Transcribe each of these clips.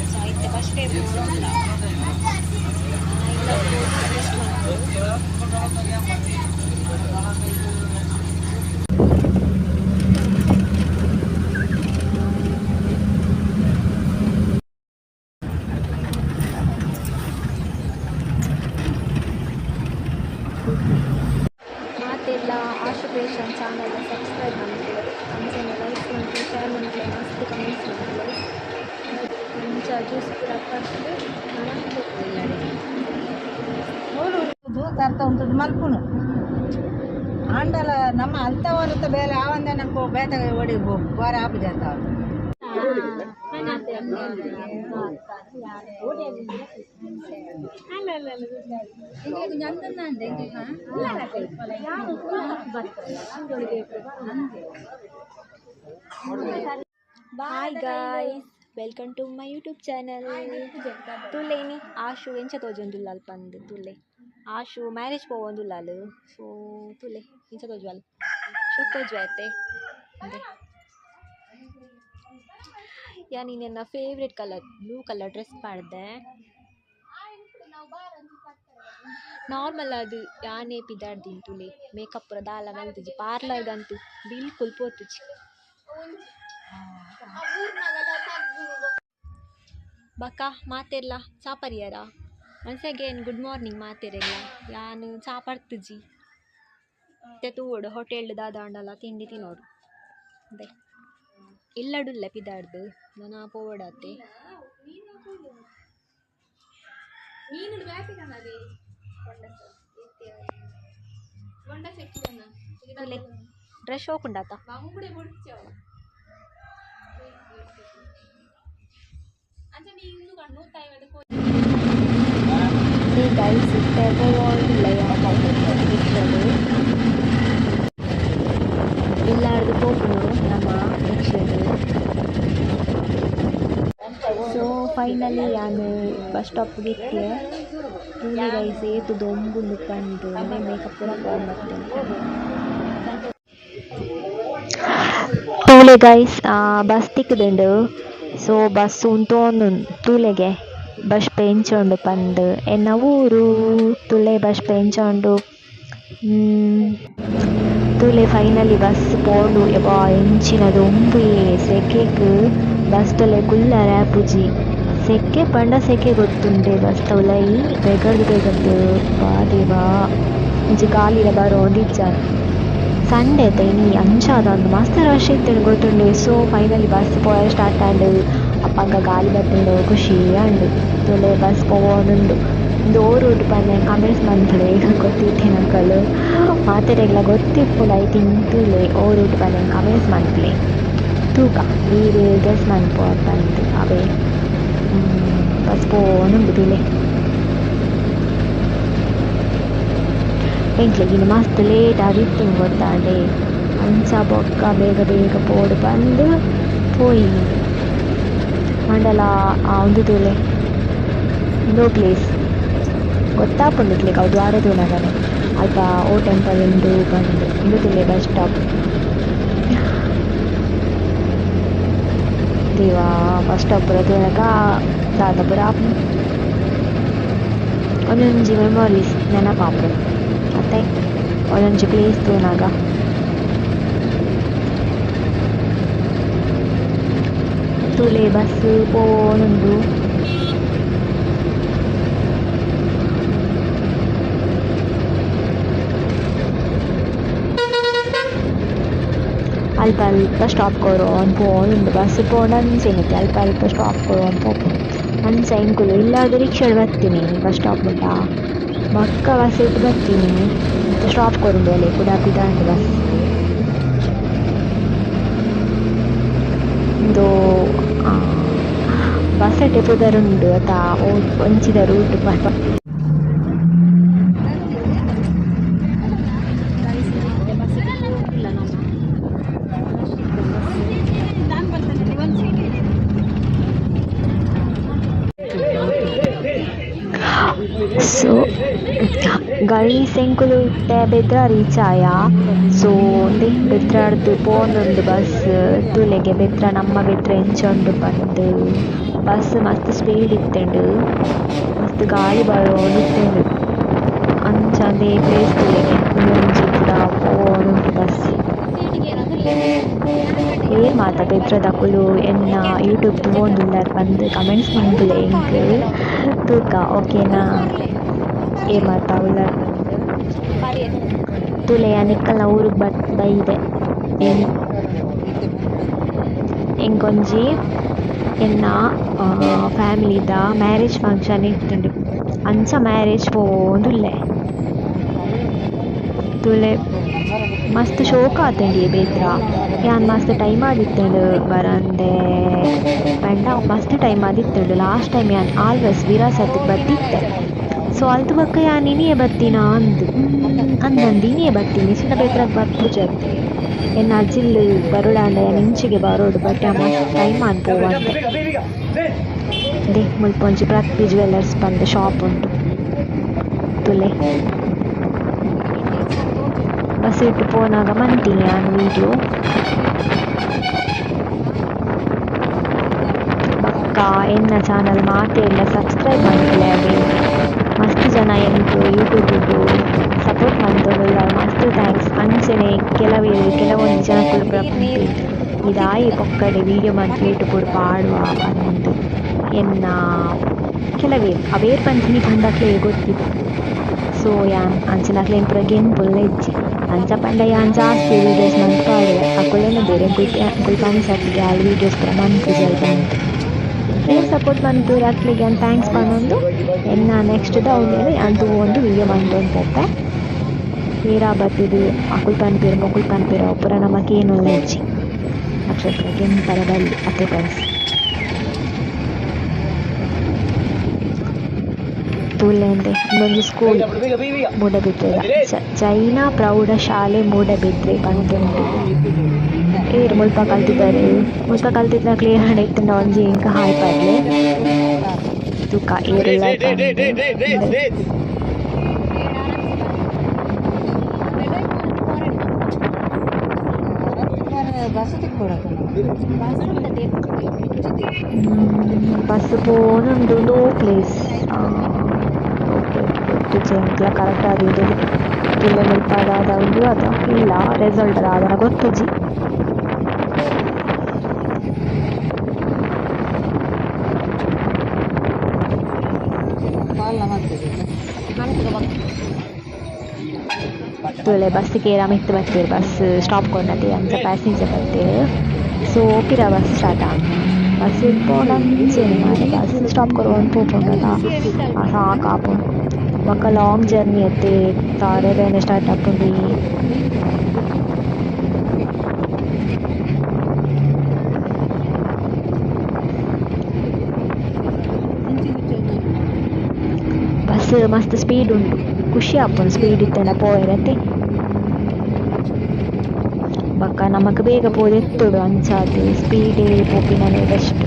ಸಾಹಿತ್ಯ ಬಸ್ಪೇ ಮಾತೆಲ್ಲ ಆಶುಪೇಷನ್ channel subscribe ಮಾಡ್ಕೊಳ್ಳಿ ಅಂಚನೆ ಲೈಕ್ ಮಾಡಿ ಶೇರ್ ಮಾಡ್ಕೊಳ್ಳಿ ಮಸ್ತ್ ಕಮೆಂಟ್ಸ್ ಮಾಡ್ಕೊಳ್ಳಿ ಇಂಚ ಜ್ಯೂಸ್ ಕೂಡ ಕಟ್ಟಿ ತರ್ತ ಉಂಟು ಮಲ್ಪುನು ಆಂಡಲ ನಮ್ಮ ಅಲ್ತವರತ್ತ ಬೇಲೆ ಆವಂದ ನಂಗೆ ಬೇಟ ಹೊಡಿಬೋ ವಾರ ಆಪುಜ ಅಂತ hi guys welcome to my YouTube channel ತುಲೇನಿ ಆಶು ಎಂಚ ತೋಜೊಂದುಲ್ಲ ಅಲ್ಪಂದು ತುಲೆ ಆಶು ಮ್ಯಾರೇಜ್ ಪೋವೊಂದುಲ್ಲ ಅಲು ಸೊ ತುಲೆ ಎಂಚ ತೋಜುವಲ್ ಶೋಕ್ ತೋಜುವತ್ತೆ ಅದೇ ಯಾನಿ ನನ್ನ favourite colour blue colour dress ಮಾಡಿದೆ ನಾರ್ಮಲ್ ಅದು ಯಾನೇ ಪಿದಾಡ್ದಿನಿ ತುಲೆ ಮೇಕಪ್ ಪೂರ ದಾಲ ಮಲ್ತಿಜಿ ಪಾರ್ಲರ್ಗಂತೂ ಬಿಲ್ಕುಲ್ ಪೋತುಜಿ ಬಕ್ಕ ಮಾತೆರ್ಲ ಚಾಪರಿಯರ ಒನ್ಸ್ ಅಗೇನ್ ಗುಡ್ ಮಾರ್ನಿಂಗ್ ಮಾತೆರೆಲ್ಲ ಯಾನು ಚಾಪಡ್ತುಜಿ ಮತ್ತೆ ತೂಡು ಹೋಟೆಲ್ ದಾದಾಂಡಲ ತಿಂಡಿ ತಿನ್ನೋಡು ಅದೇ ಇಲ್ಲಡುಲ್ಲ ಪಿದಾಡ್ದು ನಾನು ಪೋವಡತ್ತೆ ಡ್ರೆಸ್ ಹೋಗುಂಡಾತ ಎಲ್ಲಾರ್ದು ಹೋಗುನು ನಮ್ಮ ರಿಕ್ಷೆದು ಸೊ ಫೈನಲಿ ನಾನು ಬಸ್ ಸ್ಟಾಪ್ಗೆ ಇತ್ತೆ ಟೂಲಿ ಗೈಸ್ ಏತು ದೊಂಬುಂಡು ಕಂಡು ಅಂದರೆ ಮೇಕಪ್ ಪೂರ ಬರ್ತೇನೆ ಟೂಲೆ ಗೈಸ್ ಬಸ್ ತಿಕ್ಕದುಂಡು ಸೊ ಬಸ್ ಉಂಟೋನು ತೂಲೆಗೆ ಬಸ್ ಪೆಂಚೋಂಡು ಪಂದು ಎನ್ನ ಊರು ತುಲೆ ಬಸ್ ಪೆಂಚೋಂಡು ತುಲೆ ಫೈನಲಿ ಬಸ್ ಪೋಂಡು ಯಬ್ಬಾ ಎಂಚಿನ ದೊಂಬು ಸೆಕೆಗ್ ಬಸ್ ತೊಲೆ ಕುಲ್ಲ ರ್ಯಾಪುಜಿ ಸೆಕೆ ಪಂಡ ಸೆಕೆ ಗೊತ್ತುಂಡೆ ಬಸ್ ತೊಲೈ ಬೆಗರ್ದು ಬಾದೇವಾ ಇಂಚಿ ಕಾಲಿರ ಬರೋ ದಿಜ್ಜಾನ ಸಂಡೇ ತೈನಿ ಅಂಚಾದ ಒಂದು ಮಸ್ತ್ ರಶ್ ಇತ್ತೇನೆ ಗೊತ್ತುಂಡೆ ಸೊ ಫೈನಲಿ ಬಸ್ ಪೋಯ ಸ್ಟಾರ್ಟ್ ಆಂಡು ಅಪ್ಪಂಗ ಗಾಳಿ ಬರ್ತುಂಡು ಖುಷಿ ಅಂಡು ತೊಲೆ ಬಸ್ ಪೋವೊಂದುಂಡು ಒಂದು ರೂಟ್ ಪನ್ನೆ ಕಮೆಂಟ್ಸ್ ಮಂತ್ಲೆ ಗೊತ್ತಿತ್ತೆ ನಂಕಲು ಮಾತೆರೆಗ್ಲ ಗೊತ್ತಿಪ್ಪುಲ ಐ ಥಿಂಕ್ ತುಲೆ ಓ ರೂಟ್ ಪನ್ನೆ ಕಮೆಂಟ್ಸ್ ಮಂತ್ಲೆ ತೂಕ ಬೇರೆ ಗೆಸ್ ಮನ್ಪೋ ಬಂತು ಅವೇ ಬಸ್ ಪೋವೊಂದುಂಡು ತುಲೆ ಎಂಕ್ಲೆಗಿನ ಮಸ್ತ್ ಲೇಟ್ ಆಗಿತ್ತು ಗೊತ್ತಾಂಡೆ ಅಂಚ ಬೊಕ್ಕ ಬೇಗ ಬೇಗ ಪೋಡು ಬಂದು ಪೋಯಿ ಮಂಡಲ ಒಂದು ತುಲೆ ಇಂದೋ ಪ್ಲೇಸ್ ಗೊತ್ತಾಪುಂಡಿತ್ಲಿಕ್ಕೆ ಅವ್ರು ದ್ವಾರ ತೂನಗನೆ ಅಲ್ಪ ಓ ಟೆಂಪಲ್ ಉಂಡು ಬಂದು ಇಂದು ತುಲೆ ಬಸ್ ಸ್ಟಾಪ್ ದೇವಾ ಬಸ್ ಸ್ಟಾಪ್ ಪೂರ ತೂನಗ ದಾದ ಪೂರ ಒಂದೊಂಜಿ ಮೆಮೊರೀಸ್ ನೆನಪಾಪು ಮತ್ತೆ ಒಂದೊಂಜಿ ಪ್ಲೇಸ್ ತೂನಾಗ ತುಲೆ ಬಸ್ ಪೋನುಂಡು ಅಲ್ಪ ಅಲ್ಪ ಸ್ಟಾಪ್ ಕೊರೋ ಅಂತ ಪೋನುಂಡು ಬಸ್ ಪೋಂಡಂಚೆನಿತ್ತೆ ಅಲ್ಪ ಅಲ್ಪ ಸ್ಟಾಪ್ ಕೊರೋ ಅಂತ ಅಂಚ ಇಂಕುಲು ಇಲ್ಲಾದ್ರೆ ರಿಕ್ಷಾಡ್ ಬರ್ತೀನಿ ಬಸ್ ಸ್ಟಾಪ್ ಮುಟ್ಟ ಮಕ್ಕ ಬಸ್ ಇಟ್ಟು ಬರ್ತೀನಿ ಸ್ಟಾಪ್ ಕೊರುಂಡು ಕೂಡ ಪಿದಾಂಡು ಬಸ್ ಒಂದು ಬಸ್ ಡೆಪೋದರುಂಡು ಅತ ಒಂಚಿದ ರೂಟ್ ಸೊ ಗಳಿ ಸೆಂಕುಲು ಇತ್ತೆ ಬೆದ್ರ ರೀಚ್ ಆಯ. ಸೊ ಒಂದೇ ಬೆದ್ರಾಡ್ದು ಪೋನುಂಡು ಬಸ್ ತೂಲೆಗೆ ಬೆದ್ರ ನಮ್ಮ ಬೆದ್ರ ಎಂಚೊಂಡು ಪಂದ್ ಬಸ್ ಮಸ್ತ್ ಸ್ಪೀಡ್ ಇತ್ತೆಂಡು ಮಸ್ತ್ ಗಾಳಿ ಬರೋಂದಿತ್ತೆಂಡು ಅಂಚಾಂದೆ ಪ್ಲೇಸ್ ತೂಲೆಗೆ ಒಂಜಿ ಪುರ ಪೋನುಂಡು ಬಸ್ ಏರ್ ಮಾತ ಬೆದ್ರದಕುಲು ಎನ್ನ ಯೂಟ್ಯೂಬ್ ತೂವೊಂದುಲ್ಲಾರ್ ಪಂದ್ ಕಮೆಂಟ್ಸ್ ಮನ್ಪುಲೆ ಎಂಕ್ ತೂಕ ಓಕೆನಾ ಏರ್ ಮಾತ ಉಲ್ಲಾರ್ ಪಂದ್ ತುಲೆಯ ನಿಕ್ಕಲ್ನ ಊರುಗ್ ಬೈದೆ ಎಂಕೊಂಜಿ ಎನ್ನ ಫ್ಯಾಮಿಲಿದ ಮ್ಯಾರೇಜ್ ಫಂಕ್ಷನ್ ಇತ್ತುಂಡು ಅಂಚ ಮ್ಯಾರೇಜ್ ಪೋಂದುಲ್ಲೆ ತುಲೆ ಮಸ್ತ್ ಶೋಕ ಆತಂಡಿ ಬೇತ್ರ ಯಾನ್ ಮಸ್ತ್ ಟೈಮ್ ಆದಿತ್ತಂಡು ಬರಂದೆ ಪಂಡ ಮಸ್ತ್ ಟೈಮ್ ಆದಿತ್ತಂಡು ಲಾಸ್ಟ್ ಟೈಮ್ ಯಾನ್ ಆಲ್ವೇಸ್ ವಿರಾಸತ್ ಬತ್ತಿತ್ತೆ ಸೊ ಅಲ್ತು ಬಕ್ಕ ಯಾನ್ ಇನಿಯೇ ಬತ್ತಿನ ಅಂದಂದು ಇನಿಯೇ ಬತ್ತೀನಿ ಚಿನ್ನ ಬೇತ್ರಗ್ ಬಪ್ಪುಜತ್ತೆ ಎನ್ನ ಅಜ್ಜಿಲ್ ಬರುಡಾಂಡ ಯಾನ್ ಇಂಚಿಗೆ ಬರೋಡು ಬಟ್ ಮಸ್ತ್ ಟೈಮ್ ಅನ್ಪೋವಂತೆ ದೇ ಮುಲ್ಪೊಂಜಿ ಪ್ರತಿ ಜ್ಯುವೆಲ್ಲರ್ಸ್ ಪಂದ್ ಶಾಪ್ ಉಂಟು ತುಲೆ ಬಸ್ ಇಟ್ಟು ಪೋನಾಗ ಮಂತೀನಿ ನಾನು ವೀಡಿಯೋ ಬಕ್ಕ ಎನ್ನ ಚಾನಲ್ ಮಾತೆ ಎಲ್ಲ ಸಬ್ಸ್ಕ್ರೈಬ್ ಮಾಡ್ಕೊಳ್ಳಿ ಅವೆ ಮಸ್ತ್ ಜನ ಎಂಟು ಯೂಟ್ಯೂಬಿಗೂ ಸಪೋರ್ಟ್ ಮಾಡ್ತೋಲ್ಲ ಮಸ್ತ್ ಥ್ಯಾಂಕ್ಸ್ ಅಂಚನೆ ಕೆಲವೊಂದು ಜನಕ್ಕೂ ಪ್ರಪಂಚ ಇದಾಯಿ ಪೊಕ್ಕಡೆ ವೀಡಿಯೋ ಮಾಡ್ಬಿಟ್ಟು ಕೂಡ ಪಾಡುವ ಬಂದು ಎನ್ನ ಕೆಲವೇ ಅವೇರ್ ಪಂಚಮಿ ಪಂಡಕ್ಲೆ ಗೊತ್ತಿತ್ತು ಸೊ ಯಾನ್ ಅಂಚನಕ್ಲೇನು ಪುರ ಗೆನ್ಪುಲ್ಲ ಇಜ್ಜಿ ಅಂಚ ಪಂಡ ಯಾನ್ ಜಾಸ್ತಿ ವೀಡಿಯೋಸ್ ಮನ್ಪಾಡುವೆ ಅಕ್ಕಳೇನು ಬೇರೆ ಗುಲ್ಪಾನಿ ಸರ್ಟಿಗೆ ಆಲ್ ವೀಡಿಯೋಸ್ ಪುರ ಮನ್ಪುಜಲ್ ಬಂತು ಬೇರೆ ಸಪೋರ್ಟ್ ಮನ್ಪುರ ಅಕ್ಲಿಗೆ ಯಾನ್ ಥ್ಯಾಂಕ್ಸ್ ಪನ್ನೊಂದು ಎನ್ನ ನೆಕ್ಸ್ಟ್ ಅವನೇನು ಅದು ಒಂದು ವೀಡಿಯೋ ಮಂತೊಂತೆ ಬೇರೆ ಬತ್ತಿದು ಅಕುಲ್ ಪನ್ಪೇರು ಮೊಕುಲ್ ಪನ್ಪೇರು ಪುರ ನಮಗೇನು ಇಜ್ಜಿ ನಕ್ಷತ್ರ ಗೆನ್ಪರ ಬಲ್ಲಿ ಅತ್ತೆ ಫ್ರೆಂಡ್ಸ್ ತೂಲೆಂದೆ ಇನ್ನೊಂದು ಸ್ಕೂಲ್ ಮೂಡಬಿದ್ರೆದ ಜೈನ ಪ್ರೌಢಶಾಲೆ ಮೂಡಬಿದ್ರೆ ಪಂದುಂಡು ಏರು ಮುಲ್ಪ ಕಲ್ತಿದ್ದಾರೆ ಮುಲ್ಪ ಕಲ್ತಿದ್ದ ಕ್ಲಿಯರ್ ಹಂಡಿತ್ತಂಡ ಒಂಜಿ ಇಂಕ ಹಾಯ್ ಪಡ್ಲೆ ತೂಕ ಏರುಲ್ಲ ಬಸ್ ಪೋನುಂಡು ಲೋ ಪ್ಲೇಸ್ ಗೊತ್ತುಜಿ ಕರೆಕ್ಟ್ ಆದಿದ್ದು ತುಲೆ ಮುಲ್ಪಾದ ಉಂಡು ಅದ ಇಲ್ಲ ರಿಸಲ್ಟ್ ಆದನ ಗೊತ್ತುಜಿ ತುಲೆ ಬಸ್ಸಿಗೆ ಮಿತ್ತು ಬರ್ತೀರಿ ಬಸ್ ಸ್ಟಾಪ್ ಕೊಂಡತೆ ಅಂತ ಪ್ಯಾಸೆಂಜರ್ ಬರ್ತೀರಿ ಸೊ ಪಿರ ಬಸ್ ಸ್ಟಾರ್ಟ್ ಬಸ್ ಇಟ್ಕೊಂಡಂಚೇನು ಮಾಡಿ ಬಸ್ ಸ್ಟಾಪ್ ಕೊಡುವಂತ ಪೋಪುಂಡಲ್ಲ ಸಾಕಾಪು ಬೊಕ್ಕ ಲಾಂಗ್ ಜರ್ನಿ ಎತ್ತೆ ತಾರೆ ಬೇನೆ ಸ್ಟಾರ್ಟ್ ಆಪುಂಡು ಬಸ್ ಮಸ್ತ್ ಸ್ಪೀಡ್ ಉಂಟು ಖುಷಿ ಆಪುಂಡು ಸ್ಪೀಡ್ ಇತ್ತೆಂಡ ಪೋಯಿರತ್ತೆ ಬಕ್ಕ ನಮಕ್ ಬೇಗ ಪೋದು ಎತ್ತುಡು ಅಂಚಾದು ಸ್ಪೀಡೇ ಪೋಪಿನನೆ ಬೆಸ್ಟ್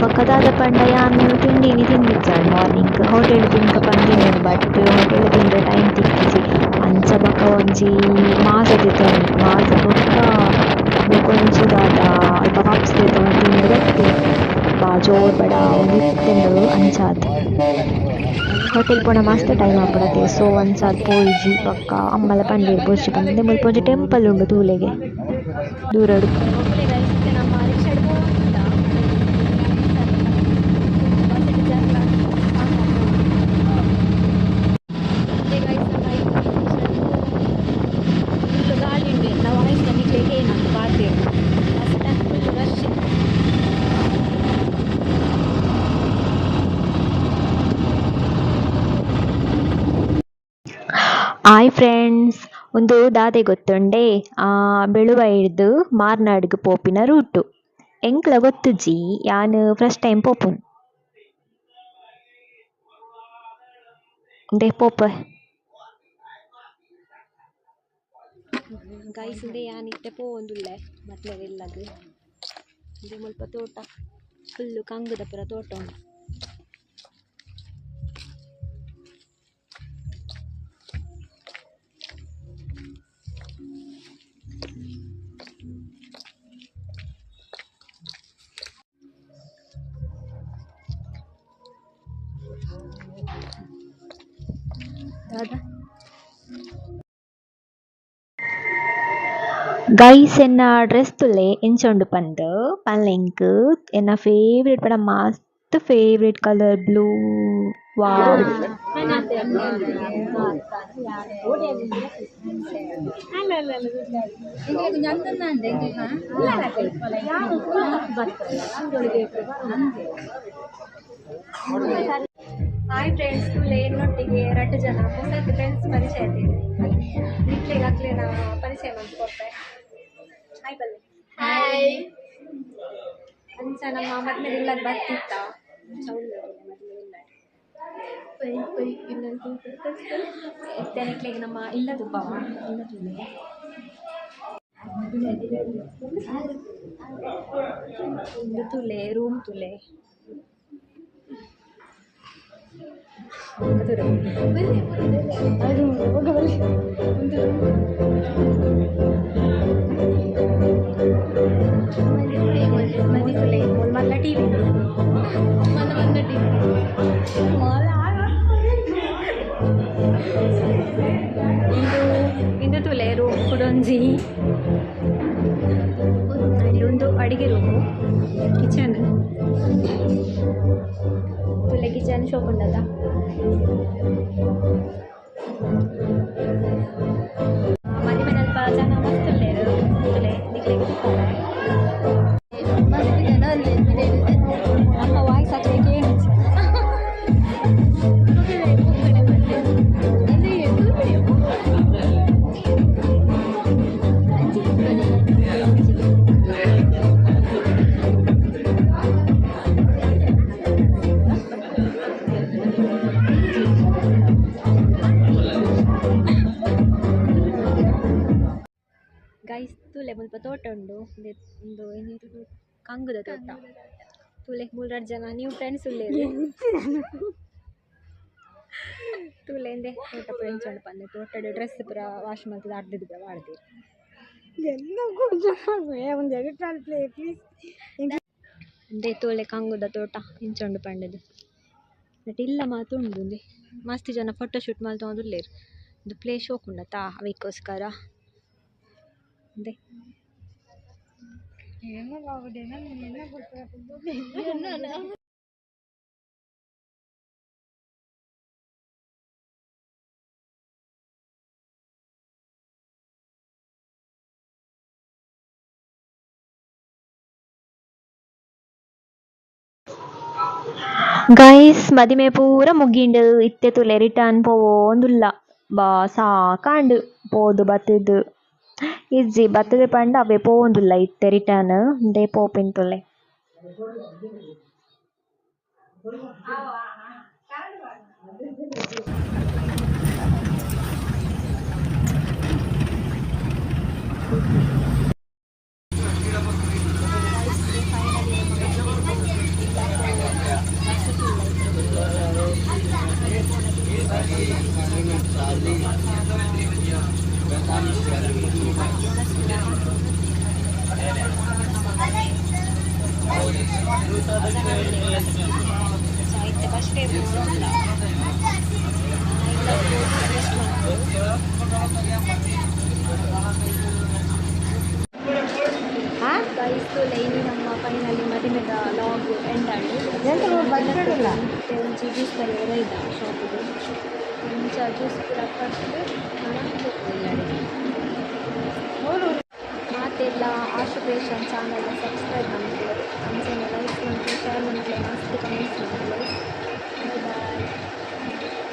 ಬಕ್ಕದಾದ ಪಂಡ ಯಾನು ತಿಂಡಿನಿ ತಿಂದಿದ್ದಾಳೆ ಮಾರ್ನಿಂಗ್ ಹೋಟೆಲ್ ತಿನ್ಕ ಬಂದಿದ್ದೇನೆ ಬಟ್ ಹೋಟೆಲ್ ತಿಂದ್ರೆ ಟೈಮ್ ತಿಕ್ಕಿಸಿ ಅಂಚ ಬಕ್ಕ ಒಂಜಿ ಮಾಸ ತಿಂತಾನೆ ಮಾಸ ಬೊಕ್ಕ ಕೊಂಚದಾದ ಅಲ್ಪ ಪಪ್ಸ್ ತಿಂತಾನೆ ತಿಂದು ಬಟ್ಟೆ ಜೋರ್ ಬಡ ಒಂದು ತಿಂದು ಅಂಚಾದ ಹೋಟೆಲ್ ಪೋಣ ಮಸ್ತ್ ಟೈಮ್ ಆಗ್ಬಿಡತ್ತೆ ಸೊ ಒಂದ್ಸಾದ್ ಪೋಯ್ಜಿ ಬಕ್ಕ ಅಮ್ಮಲ ಪಂಡೀರ್ ಬೋರ್ಚಿ ಬಂದೆ ಮುಲ್ಪ ಒಂಜಿ ಟೆಂಪಲ್ ಉಂಡು ತೂಲೆಗೆ ದೂರಡು ಹಾಯ್ ಫ್ರೆಂಡ್ಸ್, ಒಂದು ದಾದೆ ಗೊತ್ತುಂಡೆ ಬೆಳುವ ಹಿಡ್ದು ಮಾರ್ನಾಡ್ಗೆ ಪೋಪಿನ ರೂಟು. ಎಂಕ್ಲ ಗೊತ್ತುಜಿ ಯಾನ್ ಫಸ್ಟ್ ಟೈಮ್ ಪೋಪುನ್ ದೇ ಪೋಪ ಗೈಸ್ ಇಂದೆ ಯಾನ್ ಇತ್ತೆ ಪೋವೊಂದುಲ್ಲೆ ಮತ್ಲೆಗೆಲ್ಲದು ಇಂದೆ ಮುಲ್ಪ ತೋಟ ಫುಲ್ಲು ಕಂಗುದ ಪುರ ತೋಟ ಉಂಡು. ಗೈಸ್ ಎನ್ನ ಡ್ರೆಸ್ ತುಲೆ ಎಂಚೊಂಡು ಪಂದ್ ಪನ್ಲೆಂಕ್ ಎನ್ನ ಫೇವ್ರೇಟ್ ಪಂಡ ಮಸ್ತ್ favourite colour blue. Wow hi friends, ತುಲೆ ಎನ್ನೊಟ್ಟಿಗೆ 2 ಜನ ಹೊಸ ಫ್ರೆಂಡ್ಸ್ ಪರಿಚಯ ಆಯ್ತಿದೆ. ನಿಕ್ಲೆಗ್ ಅಕ್ಲೆನ ಪರಿಚಯ ಮಾಡ್ಕೊಡ್ತೆ. ಹಾಯ್ ಬಲ್ಲೆ. ಹಾಯ್. ಅಂಚ ನಮ್ಮ ಮದ್ವೆ ಇಲ್ಲದ ಬರ್ತಿತ್ತ ನಿಕ್ಲೆಗ್ ನಮ್ಮ ಇಲ್ಲದು ಬಾವ ಇಲ್ಲದು ತುಲೆ ರೂಮ್ ತುಲೆ ಮದಿ ತುಲೆ ಮಲ್ಲ ಟಿವಿ ಇಂದು ತುಲೆ ರೂಮ್ ಕುಡೊಂಜಿ ಒಂದು ಅಡಿಗೆ ರೂಮು ಕಿಚನ್ ತುಲೆ ಕಿಚನ್ ಶೋಪ್ ಉಂಡದ ಮನೆ ಮನೆಲ್ಪ ಜನ ಮಸ್ತ್ ಉಳ್ಳೇರು ತುಲೆ ನಿಕ್ಲೆಗ್ ನಮ್ಮ ವಾಯ್ಸ್ ಹಾಕಿ ಕೇಳಿ ಗೈಸ್ ತುಲೆ ಮುಲ್ಪ ತೋಟ ಉಂಡು ಒಂದು ಏನಿದು ಕಂಗುದ ತೋಟ ತುಲೆ 3 ಜನ ನೀವು ಫ್ರೆಂಡ್ಸ್ ಉಳ್ಳೇರು ತುಲೆ ಎಂದೆ ತೋಟ ಪುರ ಎಂಚೊಂಡು ಪಂದೆ ತೋಟದ ಡ್ರೆಸ್ ಪುರ ವಾಶ್ ಮಾಡ್ತದ ಅರ್ಧದ ಪುರ ಮಾಡ್ತೀರಿ ಅಂದೆ ತೋಲೆ ಕಂಗುದ ತೋಟ ಎಂಚೊಂಡು ಪಂಡದು ಬಟ್ ಇಲ್ಲ ಮಾತುಂಡು ಮಸ್ತ್ ಜನ ಫೋಟೋಶೂಟ್ ಮಲ್ತೊಂದುಲ್ಲೇರು ಒಂದು ಪ್ಲೇ ಶೋಕುಂಡತಾ ಅವಕ್ಕೋಸ್ಕರ ಅಂದೆ ಗೈಸ್ ಮದಿಮೆ ಪೂರ ಮುಗಿಂಡು ಇತ್ತೆ ತುಲೆ ರಿಟರ್ನ್ ಪೋವೊಂದುಲ್ಲ ಬಾ ಸಾಕಾಂಡು ಪೋದು ಬತ್ತುದು ಇಜ್ಜಿ ಬತ್ತದ ಪಂಡ ಅವೇ ಪೋವೊಂದುಲ್ಲ ಇತ್ತೆ ರಿಟರ್ನ್ ದೇ ಪೋಪಿನ್ ತುಲೆ ಇನ್ನು ನಮ್ಮ ಫೈನಲಿ ಮದಿಮೆದ ಲಾಗ್ ಎಂಡ್ ಮತ್ತೆ ಒಂಚಿ ಜ್ಯೂಸ್ ಬರೆಯ ರೈದ ಶಾಪಿಗೆ ಒಂಚ ಜ್ಯೂಸ್ ಪೂರ ಕಟ್ಟು ಮತ್ತೆಲ್ಲ ಆಶು ಕ್ರಿಯೇಷನ್ ಚಾನಲ್ ಸಬ್ಸ್ಕ್ರೈಬ್ ಮಾಡ್ತೀವಿ ಅಂಚೆನ ಲೈಕ್ ಮಾಡಿ ಶೇರ್ ಮಾಡ್ತೀವಿ ಮಸ್ತ್ ಕಮೆಂಟ್ಸ್ ಮಾಡ್ತೀವಿ